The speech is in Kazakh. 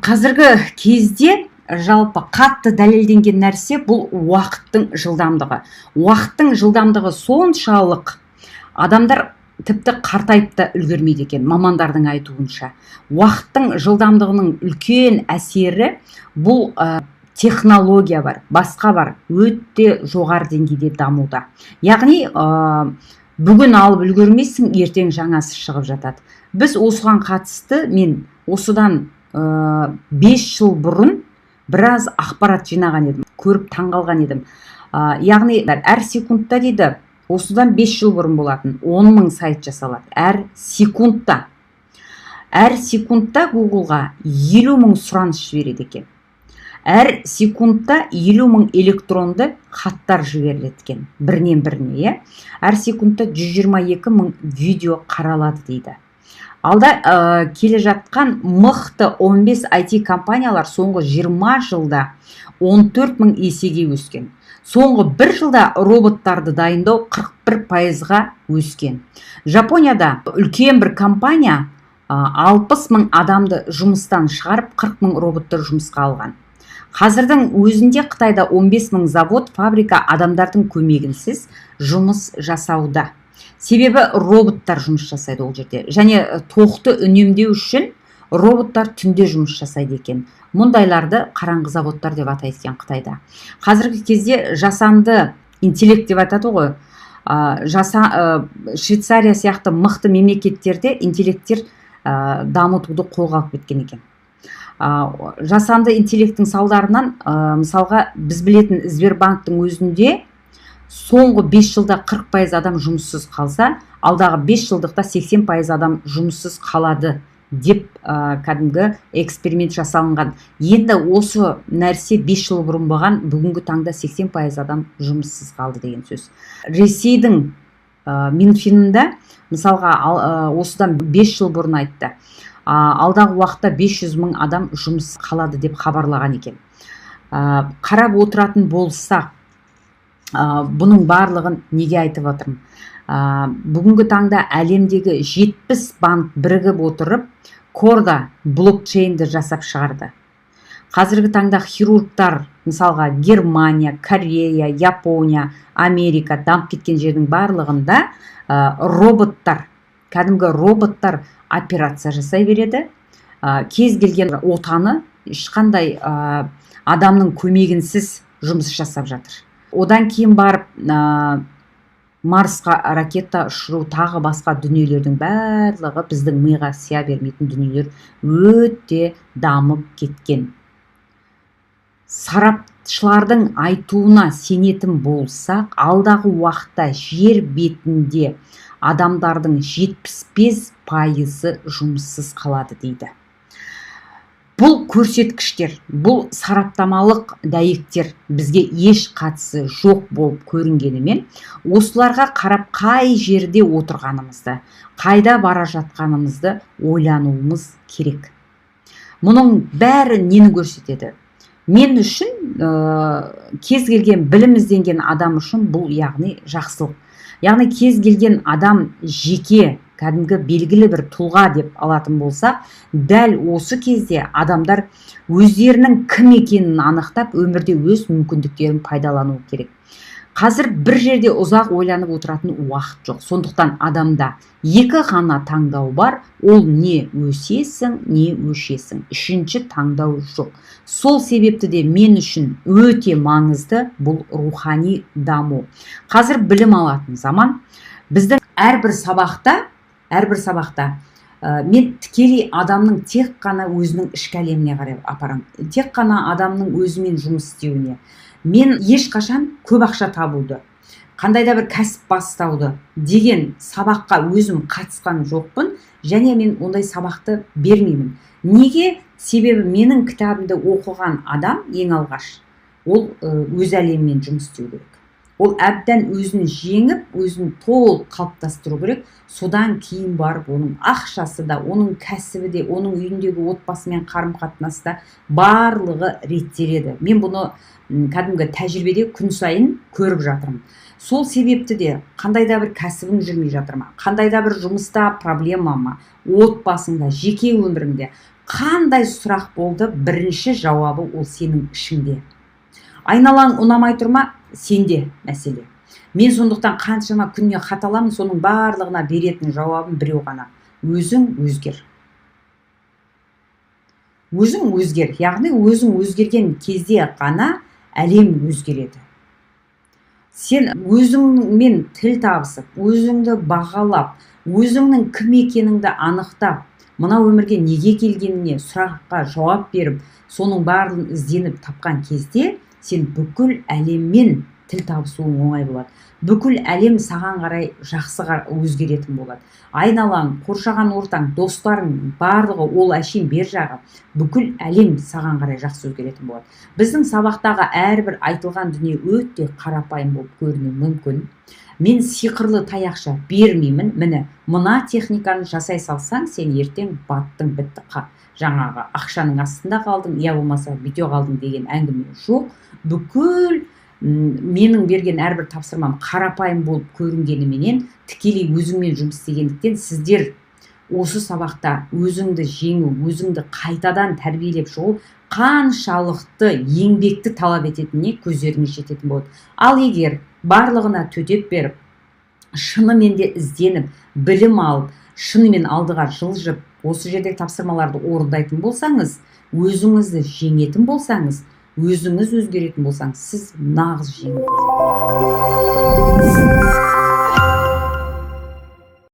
Қазіргі кезде жалпы қатты дәлелденген нәрсе бұл уақыттың жылдамдығы. Уақыттың жылдамдығы соншалық адамдар тіпті қартайып та үлгермейді екен, мамандардың айтуынша. Уақыттың жылдамдығының үлкен әсері бұл технология бар, басқа бар, өте жоғары деңгейде дамуда. Яғни бүгін алып үлгермейсің, ертең жаңасы шығып жатады. Біз осыған қатысты мен осыдан 5 жыл бұрын біраз ақпарат жинаған едім, көріп таңғалған едім. Яғни әр секундта дейді, осыдан 5 жыл бұрын болатын 10 мың сайт жасалады. Әр секундта Google-ға 50 мың сұраныс жібереді екен. Әр секундта 50 мың электронды хаттар жіберіледі екен, бірінен біріне. Әр секундта 122 мың видео қаралады дейді. Алда келе жатқан мықты 15 IT компаниялар соңғы 20 жылда 14 мың есеге өскен. Соңғы 1 жылда роботтарды дайындау 41%-ға өскен. Жапонияда үлкен бір компания 60 мың адамды жұмыстан шығарып 40 мың роботты жұмысқа алған. Қазірдің өзінде Қытайда 15 мың завод, фабрика адамдардың көмегінсіз жұмыс жасауда. Себебі роботтар жұмыс жасайды ол жерде. Және тоқты үнемдеу үшін роботтар түнде жұмыс жасайды екен. Мұндайларды қараңғы заводтар деп атайды екен Қытайда. Қазіргі кезде жасанды интеллект деп атады ғой. Швейцария сияқты мықты мемлекеттерде интеллекттер дамытуды қолға алып кеткен екен. Жасанды интеллекттің салдарынан, мысалға біз білетін Сбербанктың өзінде соңғы 5 жылда 40% адам жұмыссыз қалса, алдағы 5 жылдықта 80% адам жұмыссыз қалады деп кәдімгі эксперимент жасалынған. Енді осы нәрсе 5 жыл бұрын болған, бүгінгі таңда 80% адам жұмыссыз қалды деген сөз. Ресейдің Минфинында мысалға осыдан 5 жыл бұрын айтты. Алдағы уақытта 500 мың адам жұмыс қалады деп хабарлаған екен. Қарап отыратын болсақ, бұның барлығын неге айтып отырмын? Бүгінгі таңда әлемдегі 70 банк бірігіп отырып, Корда блокчейнді жасап шығарды. Қазіргі таңда хирургтар, мысалға Германия, Корея, Япония, Америка дамып кеткен жердің барлығында роботтар, кәдімгі роботтар операция жасай береді. Кез келген отаны ешқандай адамның көмегінсіз жұмыс жасап жатыр. Одан кейін барып Марсқа ракета ұшыру, тағы басқа дүниелердің барлығы біздің миға сия бермейтін дүниелер өте дамып кеткен. Сарапшылардың айтуына сенетін болсақ, алдағы уақытта жер бетінде адамдардың 75%-ы жұмыссыз қалады дейді. Бұл көрсеткіштер, бұл сараптамалық дәйектер бізге еш қатысы жоқ болып көрінгенімен, осыларға қарап қай жерде отырғанымызды, қайда бара жатқанымызды ойлануымыз керек. Мұның бәрі нені көрсетеді? Мен үшін, кез келген білім ізденген адам үшін бұл яғни жақсылық. Яғни кез келген адам жеке, кәдімгі белгілі бір тұлға деп алатын болса, дәл осы кезде адамдар өздерінің кім екенін анықтап, өмірде өз мүмкіндіктерін пайдалану керек. Қазір бір жерде ұзақ ойланып отыратын уақыт жоқ. Сондықтан адамда екі ғана таңдау бар, ол не өсесің, не өшесің. Үшінші таңдау жоқ. Сол себепті де мен үшін өте маңызды бұл рухани даму. Қазір білім алатын заман. Біздің әрбір сабақта мен тікелей адамның тек қана өзінің ішкі әлеміне қарай апарам. Тек қана адамның өзімен жұмыс істеуіне. Мен ешқашан көп ақша табуды, қандай да бір кәсіп бастауды деген сабаққа өзім қатысқан жоқпын, және мен ондай сабақты бермеймін. Неге? Себебі менің кітабымды оқыған адам ең алғаш, ол өз әлемімен жұмыс істеу керек. Ол әбден өзін жеңіп, өзін толық қалыптастыру керек. Содан кейін барып оның ақшасы да, оның кәсібі де, оның үйіндегі отбасымен қарым-қатынасы да барлығы реттеледі. Мен бұны кәдімгі тәжірибеде күн сайын көріп жатырмын. сол себепті де қандай да бір кәсібің жүрмей жатыр ма, қандай да бір жұмыста проблема ма, отбасыңда, жеке өміріңде қандай сұрақ болды, бірінші жауабы ол сенің ішіңде. Айналаң ұнамай тұрма, сенде мәселе. Мен сондықтан қаншама күніне хат аламын, соның барлығына беретін жауабым біреу ғана: өзің өзгер. Өзің өзгер, яғни өзің өзгерген кезде ғана әлем өзгереді. Сен өзіңмен тіл табысып, өзіңді бағалап, өзіңнің кім екеніңді анықтап, мына өмірге неге келгеніне сұраққа жауап беріп, соның барлығын ізденіп тапқан кезде сен бүкіл әлеммен тіл табысуың оңай болады. Бүкіл әлем саған қарай жақсы өзгеретін болады. Айналаң, қоршаған ортаң, достарың барлығы ол әшейін бер жағы, бүкіл әлем саған қарай жақсы өзгеретін болады. Біздің сабақтағы әрбір айтылған дүние өте қарапайым болып көрінуі мүмкін. Мен сиқырлы таяқша бермеймін. Міне, мына техниканы жасай салсаң, сен ертең баттың, бітті, жаңағы ақшаның астында қалдың, я болмаса бүйте қалдың деген әңгіме жоқ. Бүкіл менің берген әрбір тапсырмам қарапайым болып көрінгеніменен тікелей өзіңмен жұмыс істегендіктен сіздер осы сабақта өзіңді жеңу, өзіңді қайтадан тәрбиелеп шығу қаншалықты еңбекті талап ететініне көздеріңіз жететін болады. Ал егер барлығына төтеп беріп, шынымен де ізденіп, білім алып, шынымен алдыға жылжып, осы жердегі тапсырмаларды орындайтын болсаңыз, өзіңізді жеңетін болсаңыз, өзіңіз өзгеретін болсаңыз, сіз нағыз жеңімпаз.